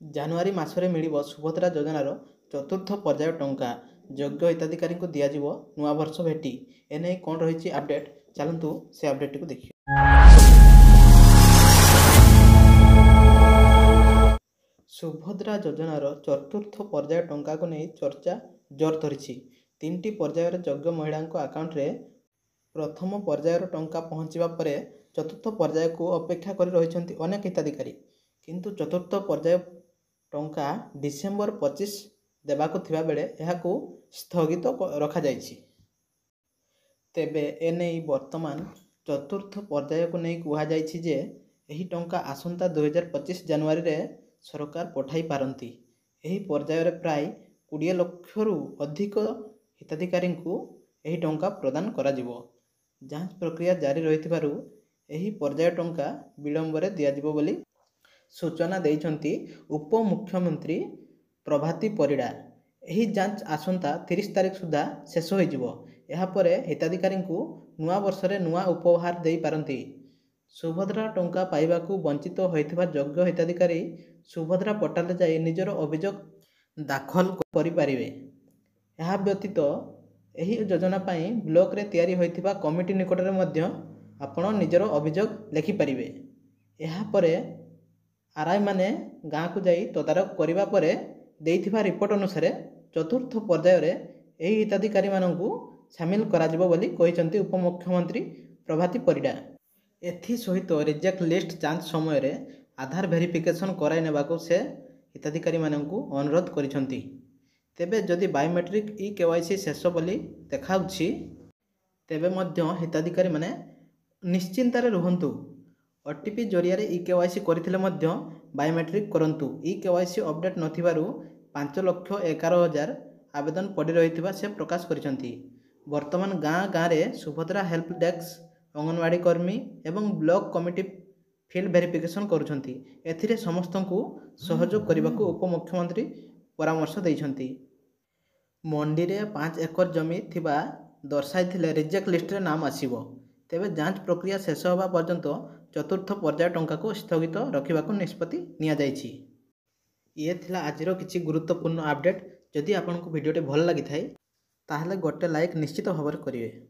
ଜାନୁଆରୀ ମାସରେ ମିଳିବ ସୁଭଦ୍ରା ଯୋଜନାର ଚତୁର୍ଥ ପର୍ଯ୍ୟାୟ ଟଙ୍କା। ଯୋଗ୍ୟ ହିତାଧିକାରୀଙ୍କୁ ଦିଆଯିବ ନୂଆବର୍ଷ ଭେଟି। ଏନେଇ କ'ଣ ରହିଛି ଅପଡେଟ୍, ଚାଲନ୍ତୁ ସେ ଅପଡେଟ୍ଟିକୁ ଦେଖିବା। ସୁଭଦ୍ରା ଯୋଜନାର ଚତୁର୍ଥ ପର୍ଯ୍ୟାୟ ଟଙ୍କାକୁ ନେଇ ଚର୍ଚ୍ଚା ଜୋର ଧରିଛି। 3ଟି ପର୍ଯ୍ୟାୟରେ ଯୋଗ୍ୟ ମହିଳାଙ୍କ ଆକାଉଣ୍ଟରେ ପ୍ରଥମ ପର୍ଯ୍ୟାୟର ଟଙ୍କା ପହଞ୍ଚିବା ପରେ ଚତୁର୍ଥ ପର୍ଯ୍ୟାୟକୁ ଅପେକ୍ଷା କରି ରହିଛନ୍ତି ଅନେକ ହିତାଧିକାରୀ। କିନ୍ତୁ ଚତୁର୍ଥ ପର୍ଯ୍ୟାୟ ଟଙ୍କା ଡିସେମ୍ବର 25 ଦେବାକୁ ଥିବା ବେଳେ ଏହାକୁ ସ୍ଥଗିତ ରଖାଯାଇଛି। ତେବେ ଏନେଇ ବର୍ତ୍ତମାନ ଚତୁର୍ଥ ପର୍ଯ୍ୟାୟକୁ ନେଇ କୁହାଯାଇଛି ଯେ ଏହି ଟଙ୍କା ଆସନ୍ତା 2025 ଜାନୁଆରୀରେ ସରକାର ପଠାଇ ପାରନ୍ତି। ଏହି ପର୍ଯ୍ୟାୟରେ ପ୍ରାୟ 20 ଲକ୍ଷରୁ ଅଧିକ ହିତାଧିକାରୀଙ୍କୁ ଏହି ଟଙ୍କା ପ୍ରଦାନ କରାଯିବ। ଯାଞ୍ଚ ପ୍ରକ୍ରିୟା ଜାରି ରହିଥିବାରୁ ଏହି ପର୍ଯ୍ୟାୟ ଟଙ୍କା ବିଳମ୍ବରେ ଦିଆଯିବ ବୋଲି ସୂଚନା ଦେଇଛନ୍ତି ଉପମୁଖ୍ୟମନ୍ତ୍ରୀ ପ୍ରଭାତୀ ପରିଡ଼ା। ଏହି ଯାଞ୍ଚ ଆସନ୍ତା 30 ତାରିଖ ସୁଦ୍ଧା ଶେଷ ହୋଇଯିବ। ଏହାପରେ ହିତାଧିକାରୀଙ୍କୁ ନୂଆ ବର୍ଷରେ ନୂଆ ଉପହାର ଦେଇପାରନ୍ତି। ସୁଭଦ୍ରା ଟଙ୍କା ପାଇବାକୁ ବଞ୍ଚିତ ହୋଇଥିବା ଯୋଗ୍ୟ ହିତାଧିକାରୀ ସୁଭଦ୍ରା ପୋର୍ଟାଲରେ ଯାଇ ନିଜର ଅଭିଯୋଗ ଦାଖଲ କରିପାରିବେ। ଏହା ବ୍ୟତୀତ ଏହି ଯୋଜନା ପାଇଁ ବ୍ଲକରେ ତିଆରି ହୋଇଥିବା କମିଟି ନିକଟରେ ମଧ୍ୟ ଆପଣ ନିଜର ଅଭିଯୋଗ ଲେଖିପାରିବେ। ଏହାପରେ ଆର୍ଆଇମାନେ ଗାଁକୁ ଯାଇ ତଦାରଖ କରିବା ପରେ ଦେଇଥିବା ରିପୋର୍ଟ ଅନୁସାରେ ଚତୁର୍ଥ ପର୍ଯ୍ୟାୟରେ ଏହି ହିତାଧିକାରୀମାନଙ୍କୁ ସାମିଲ କରାଯିବ ବୋଲି କହିଛନ୍ତି ଉପମୁଖ୍ୟମନ୍ତ୍ରୀ ପ୍ରଭାତୀ ପରିଡ଼ା। ଏଥିସହିତ ରିଜେକ୍ଟ ଲିଷ୍ଟ ଯାଞ୍ଚ ସମୟରେ ଆଧାର ଭେରିଫିକେସନ୍ କରାଇ ନେବାକୁ ସେ ହିତାଧିକାରୀମାନଙ୍କୁ ଅନୁରୋଧ କରିଛନ୍ତି। ତେବେ ଯଦି ବାୟୋମେଟ୍ରିକ୍ ଇ-KYC ଶେଷ ବୋଲି ଦେଖାଉଛି, ତେବେ ମଧ୍ୟ ହିତାଧିକାରୀମାନେ ନିଶ୍ଚିନ୍ତରେ ରୁହନ୍ତୁ। OTP ଜରିଆରେ ଇ-KYC କରିଥିଲେ ମଧ୍ୟ ବାୟୋମେଟ୍ରିକ୍ କରନ୍ତୁ। ଇ-KYC ଅପଡେଟ୍ ନଥିବାରୁ 5,11,000 ଆବେଦନ ପଡ଼ି ରହିଥିବା ସେ ପ୍ରକାଶ କରିଛନ୍ତି। ବର୍ତ୍ତମାନ ଗାଁ ଗାଁରେ ସୁଭଦ୍ରା ହେଲ୍ପ ଡେସ୍କ, ଅଙ୍ଗନବାଡ଼ି କର୍ମୀ ଏବଂ ବ୍ଲକ କମିଟି ଫିଲ୍ଡ ଭେରିଫିକେସନ୍ କରୁଛନ୍ତି। ଏଥିରେ ସମସ୍ତଙ୍କୁ ସହଯୋଗ କରିବାକୁ ଉପମୁଖ୍ୟମନ୍ତ୍ରୀ ପରାମର୍ଶ ଦେଇଛନ୍ତି। ମଣ୍ଡିରେ 5 ଏକର ଜମି ଥିବା ଦର୍ଶାଇଥିଲେ ରିଜେକ୍ଟ ଲିଷ୍ଟରେ ନାମ ଆସିବ। ତେବେ ଯାଞ୍ଚ ପ୍ରକ୍ରିୟା ଶେଷ ହେବା ପର୍ଯ୍ୟନ୍ତ ଚତୁର୍ଥ ପର୍ଯ୍ୟାୟ ଟଙ୍କାକୁ ସ୍ଥଗିତ ରଖିବାକୁ ନିଷ୍ପତ୍ତି ନିଆଯାଇଛି। ଇଏ ଥିଲା ଆଜିର କିଛି ଗୁରୁତ୍ୱପୂର୍ଣ୍ଣ ଅପଡେଟ୍। ଯଦି ଆପଣଙ୍କୁ ଭିଡ଼ିଓଟି ଭଲ ଲାଗିଥାଏ ତାହେଲେ ଗୋଟେ ଲାଇକ୍ ନିଶ୍ଚିତ ଭାବରେ କରିବେ।